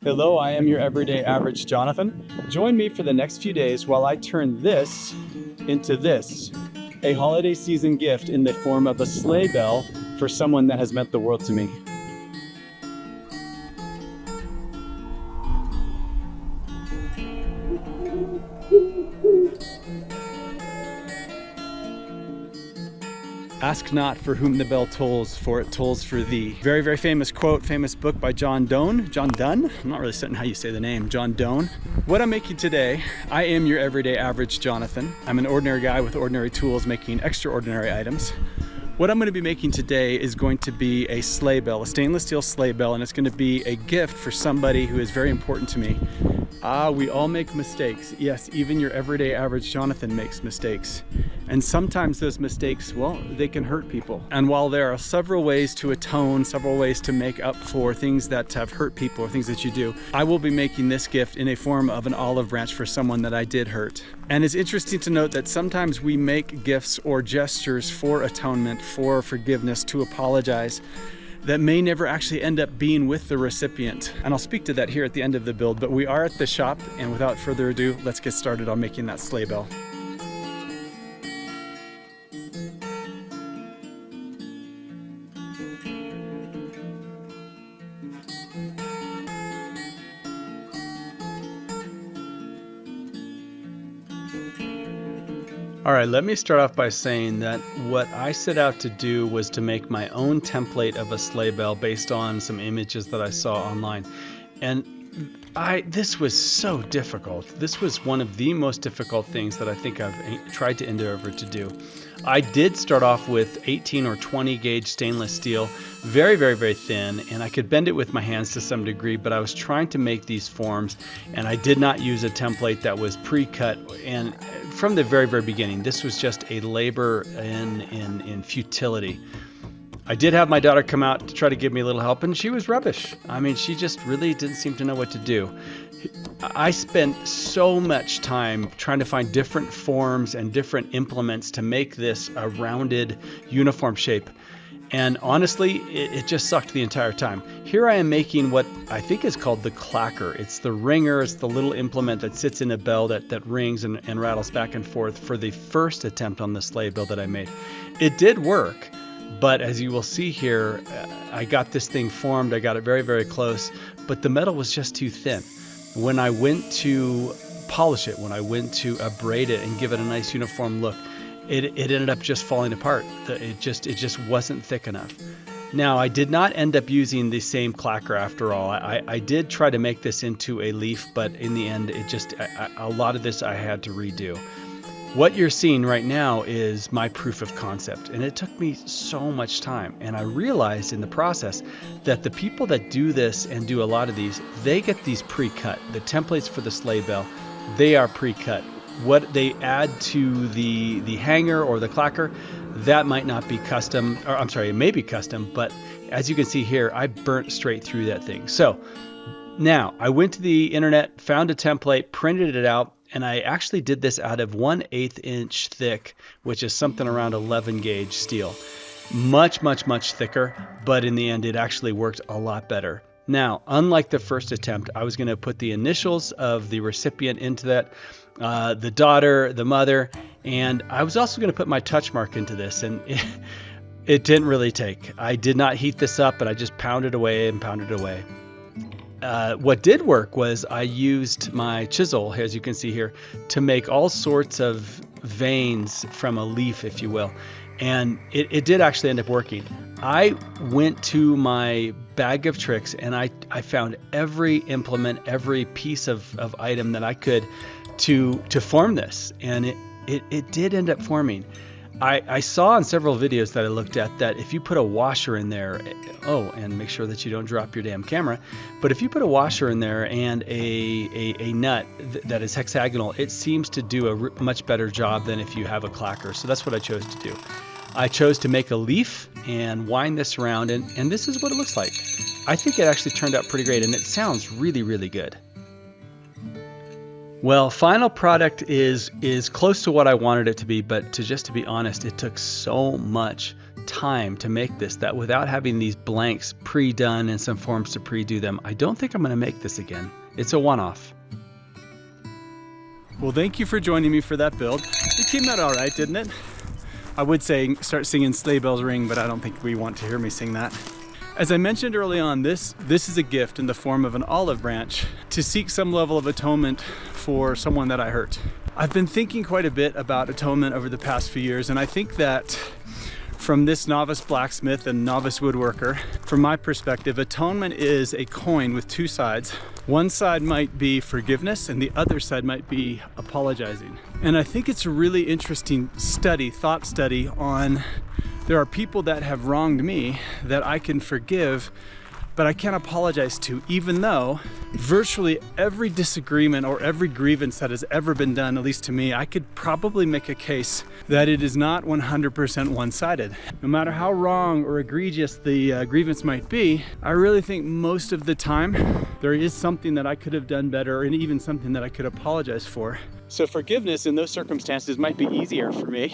Hello, I am your everyday average Jonathan. Join me for the next few days while I turn this into this, a holiday season gift in the form of a sleigh bell for someone that has meant the world to me. Ask not for whom the bell tolls, for it tolls for thee. Very, very famous quote, famous book by John Donne. John Donne? I'm not really certain how you say the name. John Donne. What I'm making today, I am your everyday average Jonathan. I'm an ordinary guy with ordinary tools making extraordinary items. What I'm going to be making today is going to be a sleigh bell, a stainless steel sleigh bell, and it's going to be a gift for somebody who is very important to me. We all make mistakes. Yes, even your everyday average Jonathan makes mistakes. And sometimes those mistakes, well, they can hurt people. And while there are several ways to atone, several ways to make up for things that have hurt people or things that you do, I will be making this gift in a form of an olive branch for someone that I did hurt. And it's interesting to note that sometimes we make gifts or gestures for atonement, for forgiveness, to apologize, that may never actually end up being with the recipient. And I'll speak to that here at the end of the build, but we are at the shop, and without further ado, let's get started on making that sleigh bell. All right, let me start off by saying that what I set out to do was to make my own template of a sleigh bell based on some images that I saw online. And this was so difficult. This was one of the most difficult things that I think I've tried to endeavor to do. I did start off with 18 or 20 gauge stainless steel, very, very, very thin, and I could bend it with my hands to some degree, but I was trying to make these forms, and I did not use a template that was pre-cut. And from the very, very beginning, this was just a labor in futility. I did have my daughter come out to try to give me a little help, and she was rubbish. I mean, she just really didn't seem to know what to do. I spent so much time trying to find different forms and different implements to make this a rounded, uniform shape. And honestly, it just sucked the entire time. Here I am making what I think is called the clacker. It's the ringer, it's the little implement that sits in a bell that rings and rattles back and forth for the first attempt on the sleigh bell that I made. It did work, but as you will see here, I got this thing formed, I got it very, very close, but the metal was just too thin. When I went to polish it, when I went to abrade it and give it a nice uniform look, it ended up just falling apart. It just wasn't thick enough. Now, I did not end up using the same clacker after all. I did try to make this into a leaf, but in the end, a lot of this I had to redo. What you're seeing right now is my proof of concept, and it took me so much time. And I realized in the process that the people that do this and do a lot of these, they get these pre-cut. The templates for the sleigh bell, they are pre-cut. What they add to the hanger or the clacker, that might not be custom, or I'm sorry, it may be custom, but as you can see here, I burnt straight through that thing. So now I went to the internet, found a template, printed it out, and I actually did this out of 1/8 inch thick, which is something around 11 gauge steel. Much, much, much thicker, but in the end, it actually worked a lot better. Now, unlike the first attempt, I was going to put the initials of the recipient into that, the daughter, the mother, and I was also going to put my touch mark into this, and it didn't really take. I did not heat this up, and I just pounded away and pounded away. What did work was I used my chisel, as you can see here, to make all sorts of veins from a leaf, if you will. And it did actually end up working. I went to my bag of tricks and I found every implement, every piece of item that I could to form this. And it did end up forming. I saw in several videos that I looked at that if you put a washer in there, and make sure that you don't drop your damn camera, but if you put a washer in there and a nut that is hexagonal, it seems to do a much better job than if you have a clacker. So that's what I chose to do. I chose to make a leaf and wind this around, and this is what it looks like. I think it actually turned out pretty great, and it sounds really, really good. Well, final product is close to what I wanted it to be, but to be honest, it took so much time to make this that without having these blanks pre-done and some forms to pre-do them, I don't think I'm going to make this again. It's a one-off. Well, thank you for joining me for that build. It came out all right, didn't it? I would say start singing Sleigh Bells Ring, but I don't think we want to hear me sing that. As I mentioned early on, this is a gift in the form of an olive branch to seek some level of atonement for someone that I hurt. I've been thinking quite a bit about atonement over the past few years, and I think that from this novice blacksmith and novice woodworker, from my perspective, atonement is a coin with two sides. One side might be forgiveness and the other side might be apologizing. And I think it's a really interesting thought study on there are people that have wronged me that I can forgive, but I can't apologize to, even though virtually every disagreement or every grievance that has ever been done, at least to me, I could probably make a case that it is not 100% one-sided. No matter how wrong or egregious the grievance might be, I really think most of the time there is something that I could have done better and even something that I could apologize for. So forgiveness in those circumstances might be easier for me,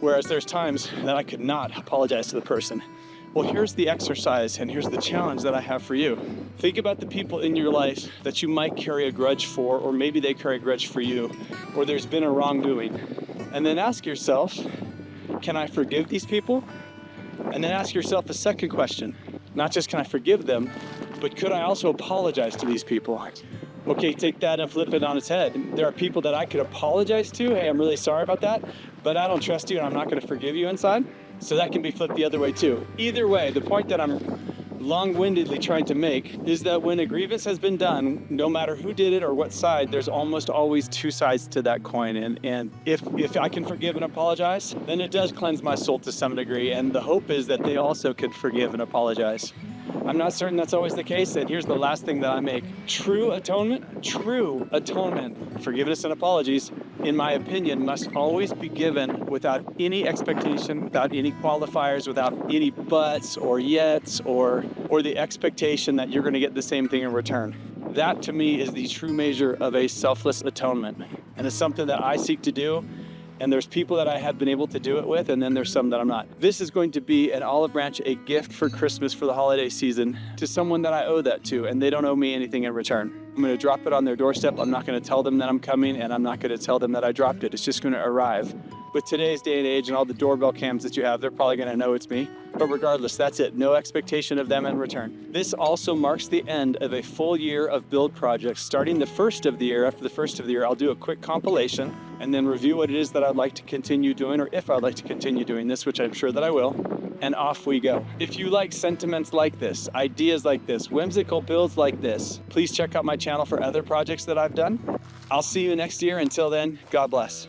whereas there's times that I could not apologize to the person. Well, here's the exercise and here's the challenge that I have for you. Think about the people in your life that you might carry a grudge for, or maybe they carry a grudge for you, or there's been a wrongdoing. And then ask yourself, can I forgive these people? And then ask yourself a second question. Not just can I forgive them, but could I also apologize to these people? Okay, take that and flip it on its head. There are people that I could apologize to. Hey, I'm really sorry about that, but I don't trust you and I'm not going to forgive you inside. So that can be flipped the other way too. Either way, the point that I'm long-windedly trying to make is that when a grievance has been done, no matter who did it or what side, there's almost always two sides to that coin. And if I can forgive and apologize, then it does cleanse my soul to some degree. And the hope is that they also could forgive and apologize. I'm not certain that's always the case, and here's the last thing that I make. True atonement, forgiveness and apologies, in my opinion, must always be given without any expectation, without any qualifiers, without any buts or yets, or the expectation that you're going to get the same thing in return. That, to me, is the true measure of a selfless atonement, and it's something that I seek to do. And there's people that I have been able to do it with, and then there's some that I'm not. This is going to be an olive branch, a gift for Christmas for the holiday season to someone that I owe that to, and they don't owe me anything in return. I'm going to drop it on their doorstep. I'm not going to tell them that I'm coming, and I'm not going to tell them that I dropped it. It's just going to arrive. With today's day and age and all the doorbell cams that you have, they're probably going to know it's me. But regardless, that's it. No expectation of them in return. This also marks the end of a full year of build projects. Starting the first of the year, after the first of the year, I'll do a quick compilation and then review what it is that I'd like to continue doing, or if I'd like to continue doing this, which I'm sure that I will, and off we go. If you like sentiments like this, ideas like this, whimsical builds like this, please check out my channel for other projects that I've done. I'll see you next year. Until then, God bless.